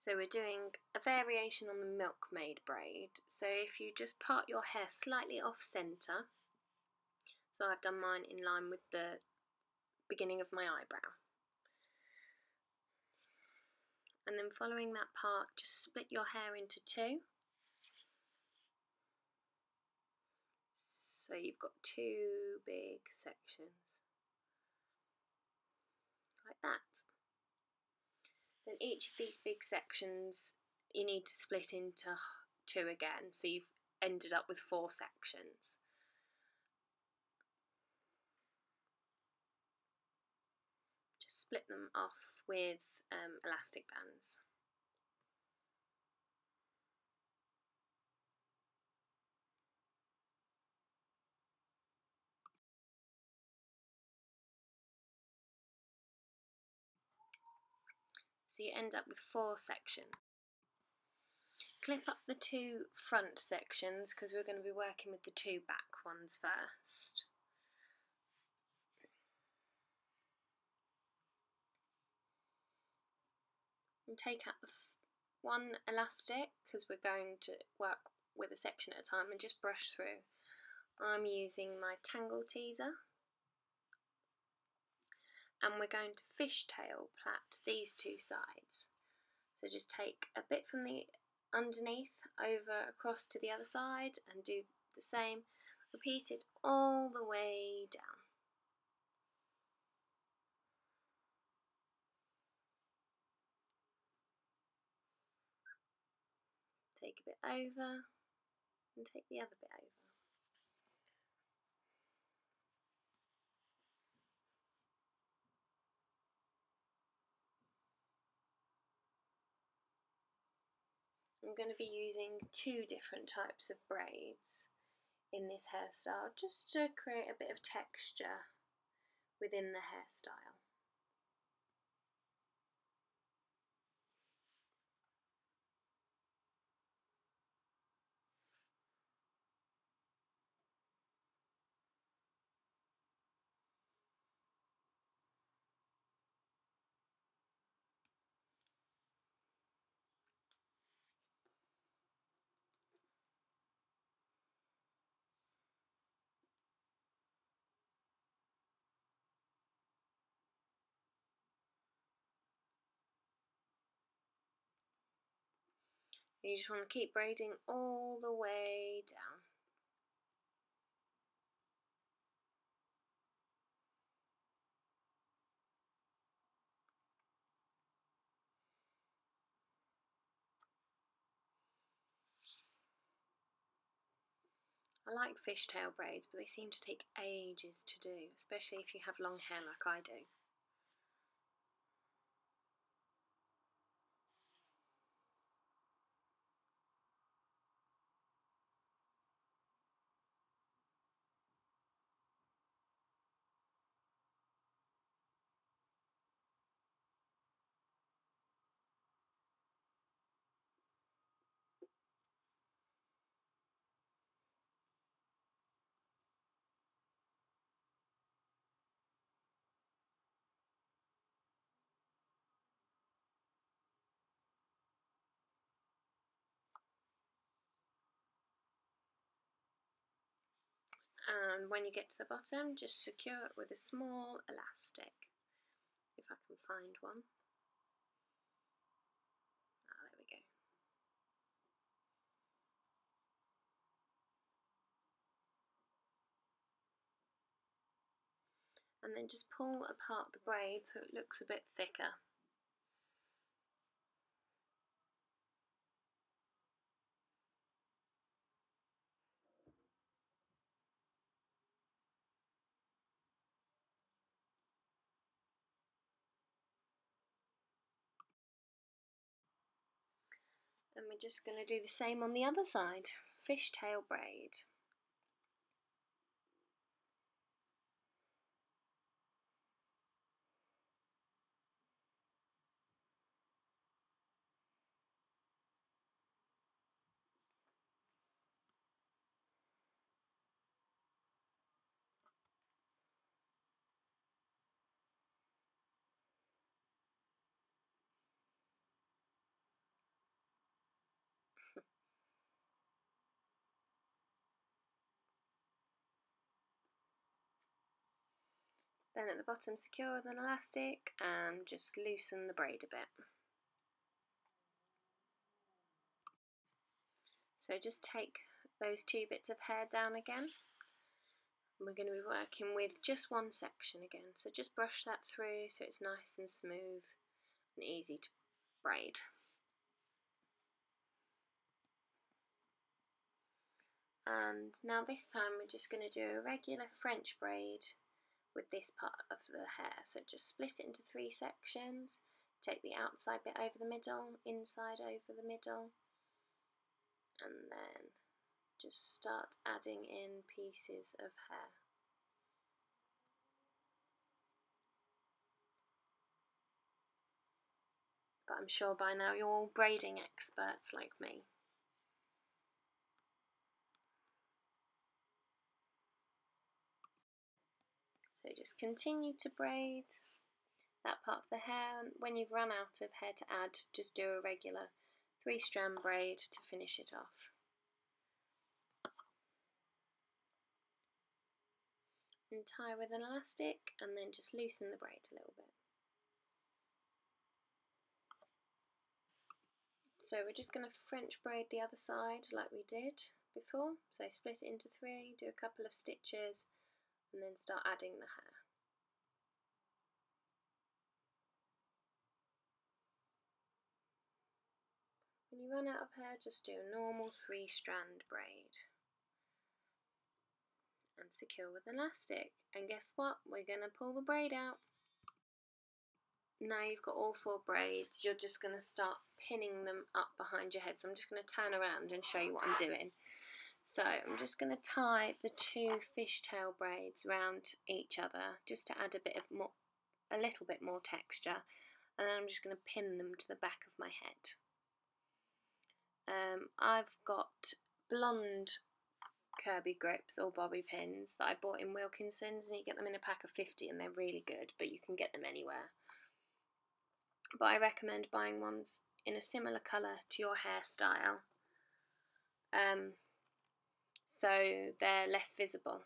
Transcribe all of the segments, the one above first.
So we're doing a variation on the milkmaid braid. So if you just part your hair slightly off centre, so I've done mine in line with the beginning of my eyebrow. And then following that part, just split your hair into two. So you've got two big sections, like that. Then each of these big sections you need to split into two again, so you've ended up with 4 sections. Just split them off with elastic bands. So you end up with 4 sections. Clip up the 2 front sections because we're going to be working with the 2 back ones first. And take out the one elastic because we're going to work with a section at a time, and just brush through. I'm using my tangle teaser, and we're going to fishtail plait these 2 sides. So just take a bit from the underneath over across to the other side and do the same. Repeat it all the way down. Take a bit over and take the other bit over. I'm going to be using 2 different types of braids in this hairstyle just to create a bit of texture within the hairstyle. You just want to keep braiding all the way down. I like fishtail braids, but they seem to take ages to do, especially if you have long hair like I do. And when you get to the bottom, just secure it with a small elastic, if I can find one. Ah, there we go. And then just pull apart the braid so it looks a bit thicker. And we're just going to do the same on the other side, fishtail braid. Then at the bottom, secure with an elastic and just loosen the braid a bit. So just take those 2 bits of hair down again. We're going to be working with just one section again, so just brush that through so it's nice and smooth and easy to braid. And now this time we're just going to do a regular French braid with this part of the hair. So just split it into 3 sections, take the outside bit over the middle, inside over the middle, and then just start adding in pieces of hair. But I'm sure by now you're all braiding experts like me. So just continue to braid that part of the hair. When you've run out of hair to add, just do a regular 3-strand braid to finish it off. And tie with an elastic and then just loosen the braid a little bit. So we're just going to French braid the other side like we did before. So split it into 3, do a couple of stitches and then start adding the hair. When you run out of hair, just do a normal 3-strand braid and secure with elastic. And guess what? We're going to pull the braid out. Now you've got all 4 braids, you're just going to start pinning them up behind your head. So I'm just going to turn around and show you what I'm doing. So I'm just going to tie the 2 fishtail braids round each other just to add a little bit more texture, and then I'm just going to pin them to the back of my head. I've got blonde Kirby grips or bobby pins that I bought in Wilkinson's, and you get them in a pack of 50 and they're really good, but you can get them anywhere. But I recommend buying ones in a similar colour to your hairstyle, so they're less visible.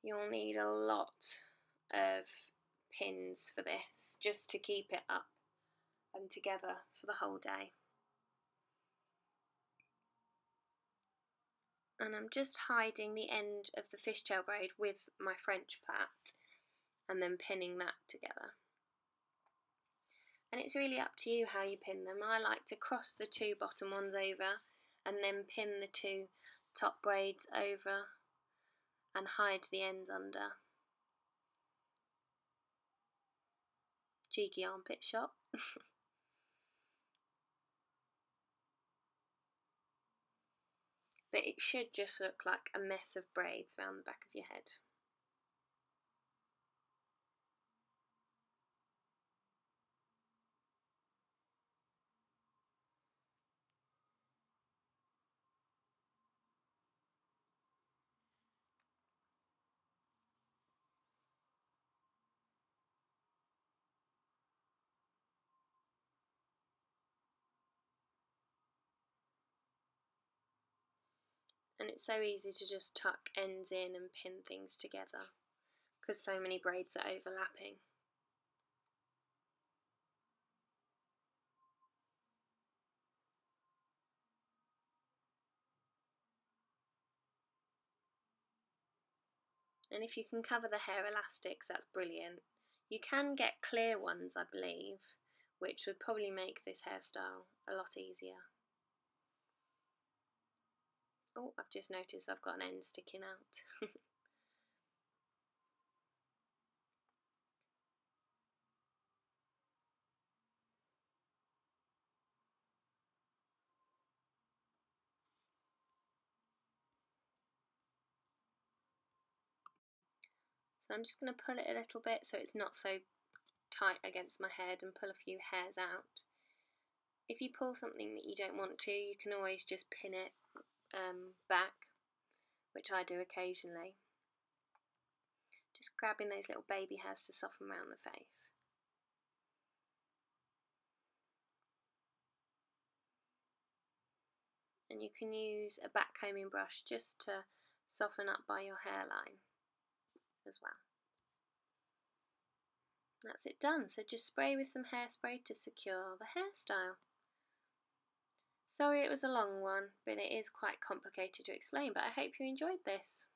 You'll need a lot of pins for this, just to keep it up and together for the whole day. And I'm just hiding the end of the fishtail braid with my French plait and then pinning that together. And it's really up to you how you pin them. I like to cross the 2 bottom ones over and then pin the 2 top braids over and hide the ends under. Cheeky armpit shot. But it should just look like a mess of braids around the back of your head. And it's so easy to just tuck ends in and pin things together because so many braids are overlapping. And if you can cover the hair elastics, that's brilliant. You can get clear ones, I believe, which would probably make this hairstyle a lot easier. Oh, I've just noticed I've got an end sticking out. So I'm just going to pull it a little bit so it's not so tight against my head and pull a few hairs out. If you pull something that you don't want to, you can always just pin it back, which I do occasionally. Just grabbing those little baby hairs to soften around the face. and you can use a back combing brush just to soften up by your hairline as well. That's it done, so just spray with some hairspray to secure the hairstyle. Sorry it was a long one, but it is quite complicated to explain, but I hope you enjoyed this.